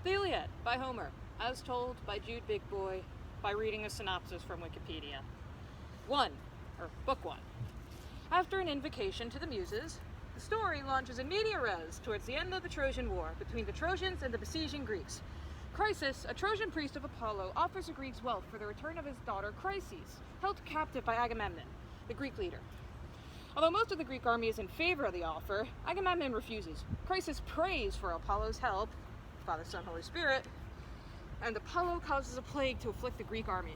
The Iliad by Homer, as told by Jude Big Boy by reading a synopsis from Wikipedia. Book 1. After an invocation to the Muses, the story launches in media res towards the end of the Trojan War between the Trojans and the besieging Greeks. Chrysis, a Trojan priest of Apollo, offers the Greeks wealth for the return of his daughter Chryses, held captive by Agamemnon, the Greek leader. Although most of the Greek army is in favor of the offer, Agamemnon refuses. Chrysis prays for Apollo's help, Father, Son, Holy Spirit, and Apollo causes a plague to afflict the Greek army.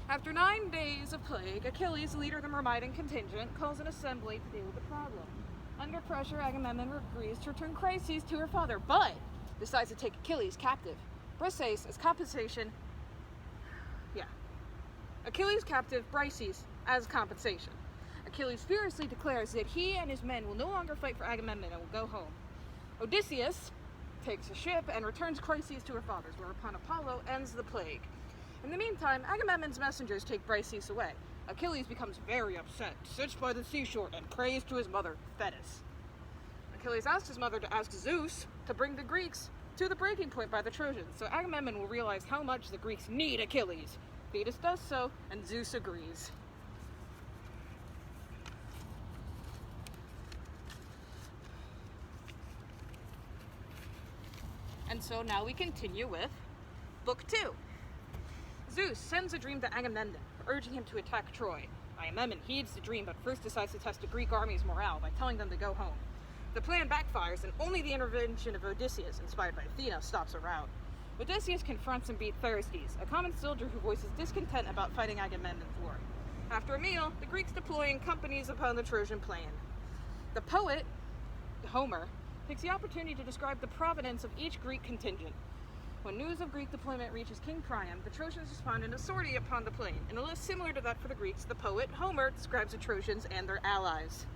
After 9 days of plague, Achilles, leader of the Myrmidon contingent, calls an assembly to deal with the problem. Under pressure, Agamemnon agrees to return Chryses to her father, but decides to take Achilles captive. Briseis as compensation. Achilles captive, Briseis as compensation. Achilles furiously declares that he and his men will no longer fight for Agamemnon and will go home. Odysseus takes a ship and returns Chryses to her father's, whereupon Apollo ends the plague. In the meantime, Agamemnon's messengers take Briseis away. Achilles becomes very upset, sits by the seashore, and prays to his mother, Thetis. Achilles asks his mother to ask Zeus to bring the Greeks to the breaking point by the Trojans, so Agamemnon will realize how much the Greeks need Achilles. Thetis does so, and Zeus agrees. And so now we continue with Book 2. Zeus sends a dream to Agamemnon, urging him to attack Troy. Agamemnon heeds the dream, but first decides to test the Greek army's morale by telling them to go home. The plan backfires, and only the intervention of Odysseus, inspired by Athena, stops a rout. Odysseus confronts and beats Thyestes, a common soldier who voices discontent about fighting Agamemnon's war. After a meal, the Greeks deploy in companies upon the Trojan plan. The poet, Homer, takes the opportunity to describe the provenance of each Greek contingent. When news of Greek deployment reaches King Priam, the Trojans respond in a sortie upon the plain. In a list similar to that for the Greeks, the poet Homer describes the Trojans and their allies.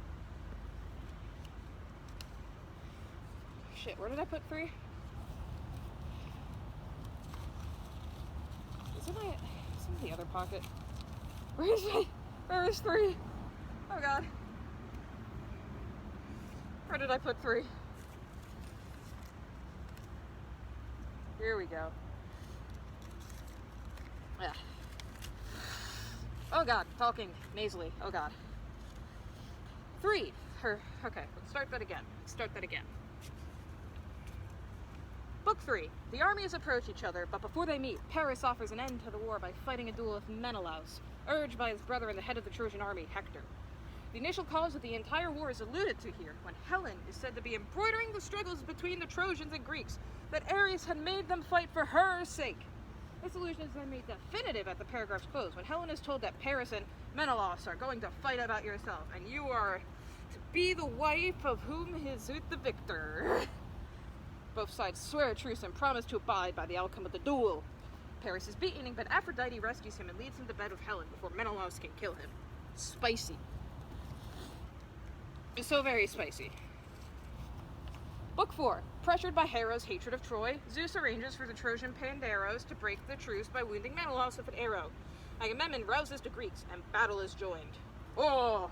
Shit, where did I put 3? It's in the other pocket. Where is 3? Oh god. Where did I put 3? Here we go. Yeah. Oh god, talking nasally. Oh god. 3. Okay, let's start that again. Book 3. The armies approach each other, but before they meet, Paris offers an end to the war by fighting a duel with Menelaus, urged by his brother and the head of the Trojan army, Hector. The initial cause of the entire war is alluded to here, when Helen is said to be embroidering the struggles between the Trojans and Greeks, that Ares had made them fight for her sake. This allusion is then made definitive at the paragraph's close, when Helen is told that Paris and Menelaus are going to fight about yourself, and you are to be the wife of whom is the victor. Both sides swear a truce and promise to abide by the outcome of the duel. Paris is beaten, but Aphrodite rescues him and leads him to bed with Helen before Menelaus can kill him. Spicy. It's so very spicy. Book 4. Pressured by Hera's hatred of Troy, Zeus arranges for the Trojan Pandaros to break the truce by wounding Menelaus with an arrow. Agamemnon rouses the Greeks, and battle is joined. Oh!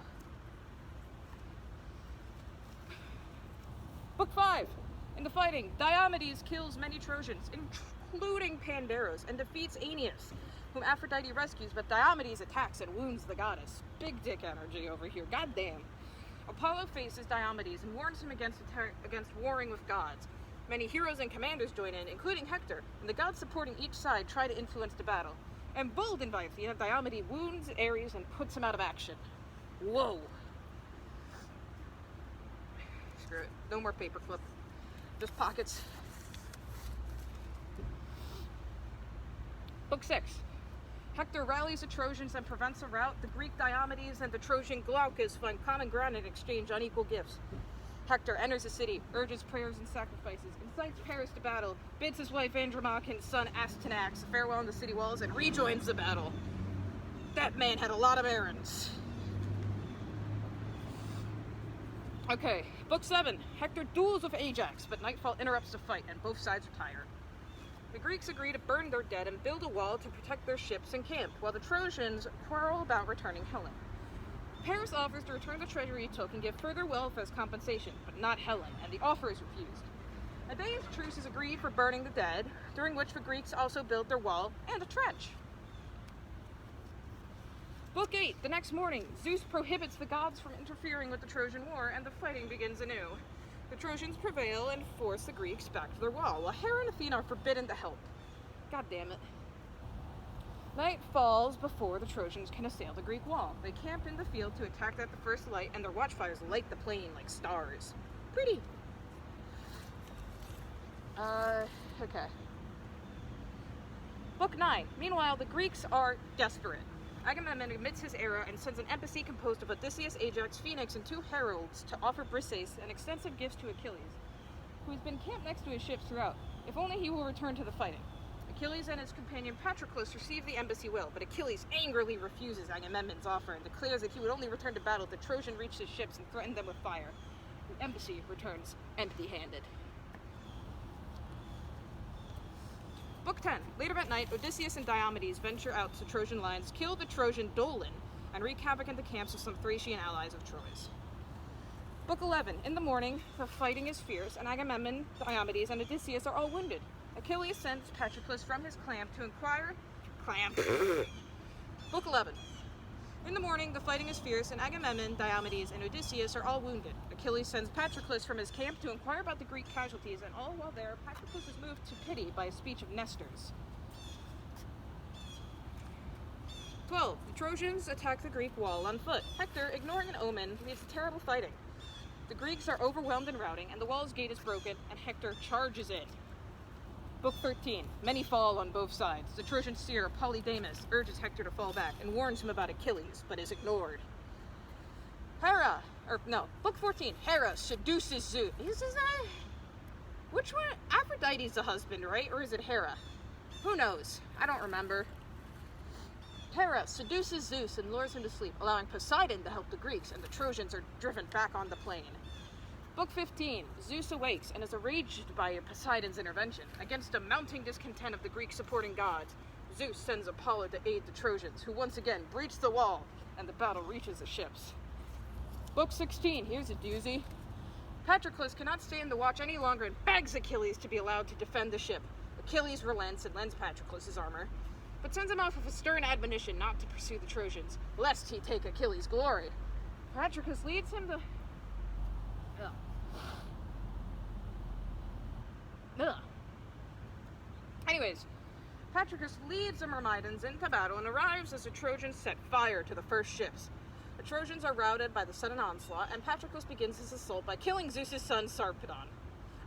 Book 5. In the fighting, Diomedes kills many Trojans, including Pandaros, and defeats Aeneas, whom Aphrodite rescues, but Diomedes attacks and wounds the goddess. Big dick energy over here, goddamn. Apollo faces Diomedes and warns him against warring with gods. Many heroes and commanders join in, including Hector, and the gods supporting each side try to influence the battle. Emboldened by Athena, Diomedes wounds Ares and puts him out of action. Whoa. Screw it. No more paperclip. Just pockets. Book 6. Hector rallies the Trojans and prevents a rout. The Greek Diomedes and the Trojan Glaucus find common ground and exchange unequal gifts. Hector enters the city, urges prayers and sacrifices, incites Paris to battle, bids his wife Andromache and son Astyanax farewell in the city walls, and rejoins the battle. That man had a lot of errands. Okay, Book 7. Hector duels with Ajax, but nightfall interrupts the fight, and both sides retire. The Greeks agree to burn their dead and build a wall to protect their ships and camp, while the Trojans quarrel about returning Helen. Paris offers to return the treasure he took and give further wealth as compensation, but not Helen, and the offer is refused. A day's truce is agreed for burning the dead, during which the Greeks also build their wall and a trench. Book 8. The next morning, Zeus prohibits the gods from interfering with the Trojan War, and the fighting begins anew. The Trojans prevail and force the Greeks back to their wall, while Hera and Athena are forbidden to help. God damn it. Night falls before the Trojans can assail the Greek wall. They camp in the field to attack at the first light, and their watchfires light the plain like stars. Pretty. Okay. Book 9. Meanwhile, the Greeks are desperate. Agamemnon admits his error and sends an embassy composed of Odysseus, Ajax, Phoenix, and 2 heralds to offer Briseis an extensive gifts to Achilles, who has been camped next to his ships throughout, if only he will return to the fighting. Achilles and his companion Patroclus receive the embassy well, but Achilles angrily refuses Agamemnon's offer and declares that he would only return to battle if the Trojan reached his ships and threatened them with fire. The embassy returns empty-handed. Book 10. Later that night, Odysseus and Diomedes venture out to Trojan lines, kill the Trojan Dolon, and wreak havoc in the camps of some Thracian allies of Troy's. Book 11. In the morning, the fighting is fierce, and Agamemnon, Diomedes, and Odysseus are all wounded. Achilles sends Patroclus from his camp to inquire... Book 11. In the morning, the fighting is fierce, and Agamemnon, Diomedes, and Odysseus are all wounded. Achilles sends Patroclus from his camp to inquire about the Greek casualties, and all while there, Patroclus is moved to pity by a speech of Nestor's. 12. The Trojans attack the Greek wall on foot. Hector, ignoring an omen, leads to terrible fighting. The Greeks are overwhelmed and routing, and the wall's gate is broken, and Hector charges in. Book 13. Many fall on both sides. The Trojan seer, Polydamas, urges Hector to fall back and warns him about Achilles, but is ignored. Book 14. Hera seduces Zeus. Which one? Aphrodite's the husband, right? Or is it Hera? Who knows? I don't remember. Hera seduces Zeus and lures him to sleep, allowing Poseidon to help the Greeks, and the Trojans are driven back on the plain. Book 15. Zeus awakes and is enraged by Poseidon's intervention. Against a mounting discontent of the Greek supporting gods, Zeus sends Apollo to aid the Trojans, who once again breach the wall, and the battle reaches the ships. Book 16. Here's a doozy. Patroclus cannot stand the watch any longer and begs Achilles to be allowed to defend the ship. Achilles relents and lends Patroclus his armor, but sends him off with a stern admonition not to pursue the Trojans, lest he take Achilles' glory. Patroclus leads him to... Anyways, Patroclus leads the Myrmidons into battle and arrives as the Trojans set fire to the first ships. The Trojans are routed by the sudden onslaught, and Patroclus begins his assault by killing Zeus' son Sarpedon,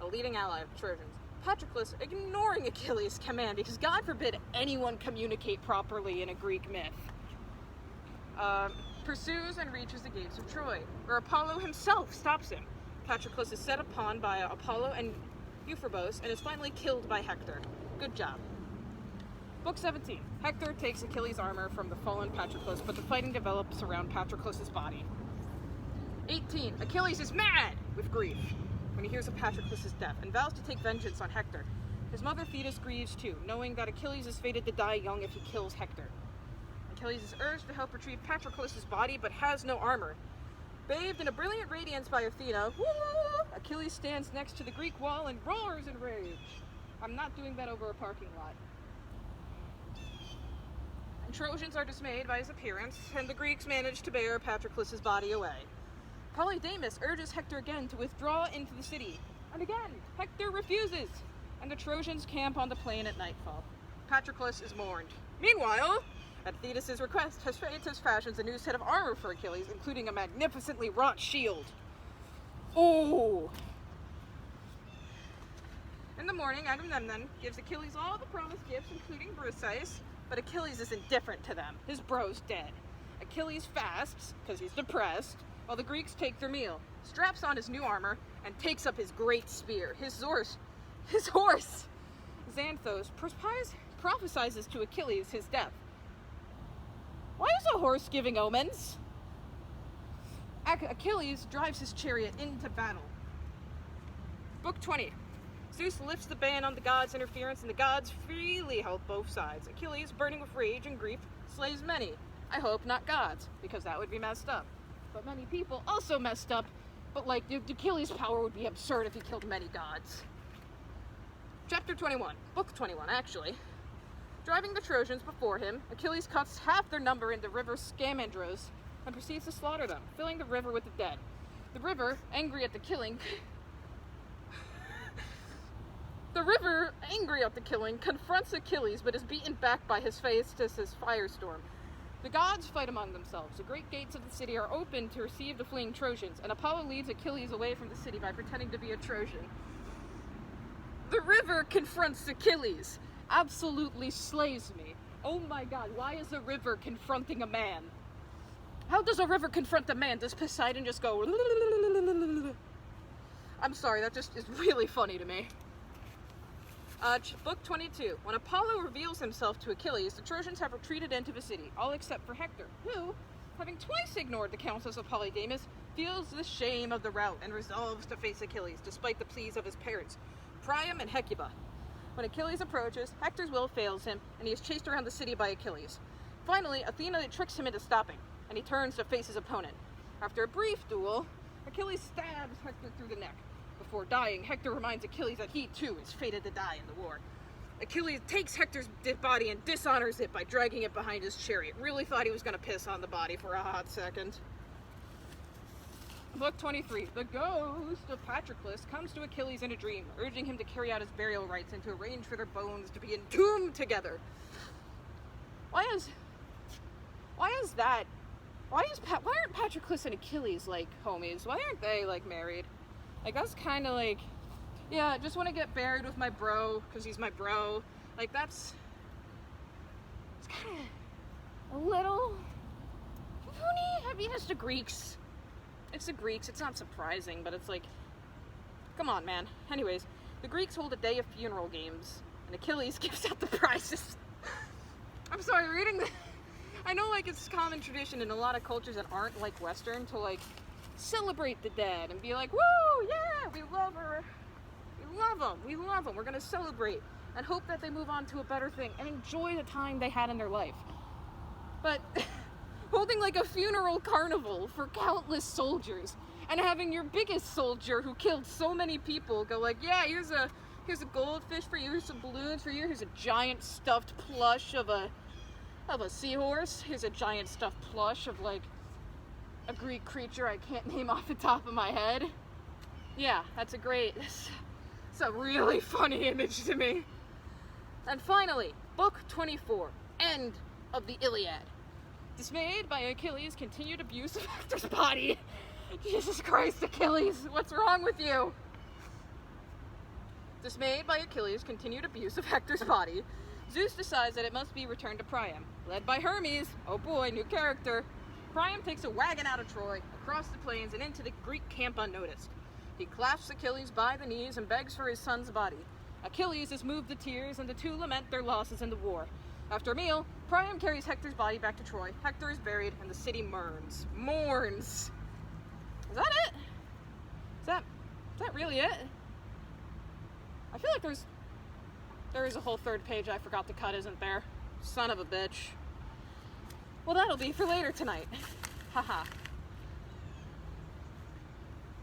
a leading ally of the Trojans. Patroclus, ignoring Achilles' command, because God forbid anyone communicate properly in a Greek myth, pursues and reaches the gates of Troy, where Apollo himself stops him. Patroclus is set upon by Apollo and Euphorbos and is finally killed by Hector. Good job. Book 17. Hector takes Achilles' armor from the fallen Patroclus, but the fighting develops around Patroclus' body. 18. Achilles is mad with grief when he hears of Patroclus' death and vows to take vengeance on Hector. His mother Thetis grieves too, knowing that Achilles is fated to die young if he kills Hector. Achilles is urged to help retrieve Patroclus' body, but has no armor. Bathed in a brilliant radiance by Athena, Achilles stands next to the Greek wall and roars in rage. I'm not doing that over a parking lot. And Trojans are dismayed by his appearance, and the Greeks manage to bear Patroclus' body away. Polydamas urges Hector again to withdraw into the city, and again, Hector refuses, and the Trojans camp on the plain at nightfall. Patroclus is mourned. Meanwhile, at Thetis' request, Hephaestus fashions a new set of armor for Achilles, including a magnificently wrought shield. Oh! In the morning, Agamemnon gives Achilles all the promised gifts, including Briseis, but Achilles is indifferent to them. His bro's dead. Achilles fasts, because he's depressed, while the Greeks take their meal, straps on his new armor, and takes up his great spear. His horse, Xanthos, prophesizes to Achilles his death. Why is a horse giving omens? Achilles drives his chariot into battle. Book 20. Zeus lifts the ban on the gods' interference, and the gods freely help both sides. Achilles, burning with rage and grief, slays many. I hope not gods, because that would be messed up. But many people also messed up, but like, Achilles' power would be absurd if he killed many gods. Chapter 21, Book 21, actually. Driving the Trojans before him, Achilles cuts half their number into river Scamandros and proceeds to slaughter them, filling the river with the dead. The river, angry at the killing, confronts Achilles, but is beaten back by Hephaestus' firestorm. The gods fight among themselves. The great gates of the city are open to receive the fleeing Trojans, and Apollo leads Achilles away from the city by pretending to be a Trojan. The river confronts Achilles. Absolutely slays me. Oh my god, why is a river confronting a man? How does a river confront a man? Does Poseidon just go... I'm sorry, that just is really funny to me. Book 22. When Apollo reveals himself to Achilles, the Trojans have retreated into the city, all except for Hector, who, having twice ignored the counsels of Polydamas, feels the shame of the rout and resolves to face Achilles, despite the pleas of his parents, Priam and Hecuba. When Achilles approaches, Hector's will fails him, and he is chased around the city by Achilles. Finally, Athena tricks him into stopping, and he turns to face his opponent. After a brief duel, Achilles stabs Hector through the neck. Before dying, Hector reminds Achilles that he, too, is fated to die in the war. Achilles takes Hector's dead body and dishonors it by dragging it behind his chariot. Really thought he was going to piss on the body for a hot second. Book 23. The ghost of Patroclus comes to Achilles in a dream, urging him to carry out his burial rites and to arrange for their bones to be entombed together. Why aren't Patroclus and Achilles, like, homies? Why aren't they, like, married? Like, that's kind of like, yeah, I just want to get buried with my bro, because he's my bro. Like, it's kind of a little funny. I mean, it's the Greeks. It's not surprising, but it's like, come on, man. Anyways, the Greeks hold a day of funeral games, and Achilles gives out the prizes. I'm sorry, reading the... I know, like, it's common tradition in a lot of cultures that aren't, like, Western to, like, celebrate the dead and be like, woo, yeah, we love her. We love them. We're going to celebrate and hope that they move on to a better thing and enjoy the time they had in their life. But holding, like, a funeral carnival for countless soldiers and having your biggest soldier who killed so many people go like, yeah, here's a goldfish for you, here's some balloons for you, here's a giant stuffed plush of a seahorse, here's a giant stuffed plush of, like, a Greek creature I can't name off the top of my head. Yeah, it's a really funny image to me. And finally, Book 24, End of the Iliad. Dismayed by Achilles' continued abuse of Hector's body. Jesus Christ, Achilles, what's wrong with you? Dismayed by Achilles' continued abuse of Hector's body, Zeus decides that it must be returned to Priam. Led by Hermes, oh boy, new character, Priam takes a wagon out of Troy, across the plains, and into the Greek camp unnoticed. He clasps Achilles by the knees and begs for his son's body. Achilles is moved to tears, and the two lament their losses in the war. After a meal, Priam carries Hector's body back to Troy. Hector is buried, and the city mourns. Is that it? Is that really it? I feel like there is a whole third page I forgot to cut, isn't there? Son of a bitch. Well, that'll be for later tonight. Haha.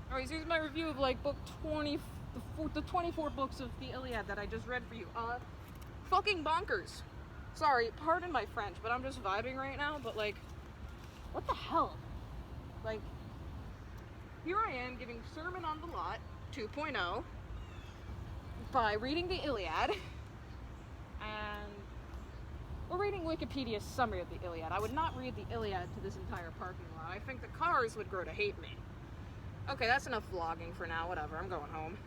Alright, so here's my review of, like, book 20, the 24 books of the Iliad that I just read for you. Fucking bonkers. Sorry, pardon my French, but I'm just vibing right now, but, like, what the hell? Like, here I am giving Sermon on the Lot 2.0 by reading the Iliad, and we're reading Wikipedia's summary of the Iliad. I would not read the Iliad to this entire parking lot. I think the cars would grow to hate me. Okay, that's enough vlogging for now. Whatever, I'm going home.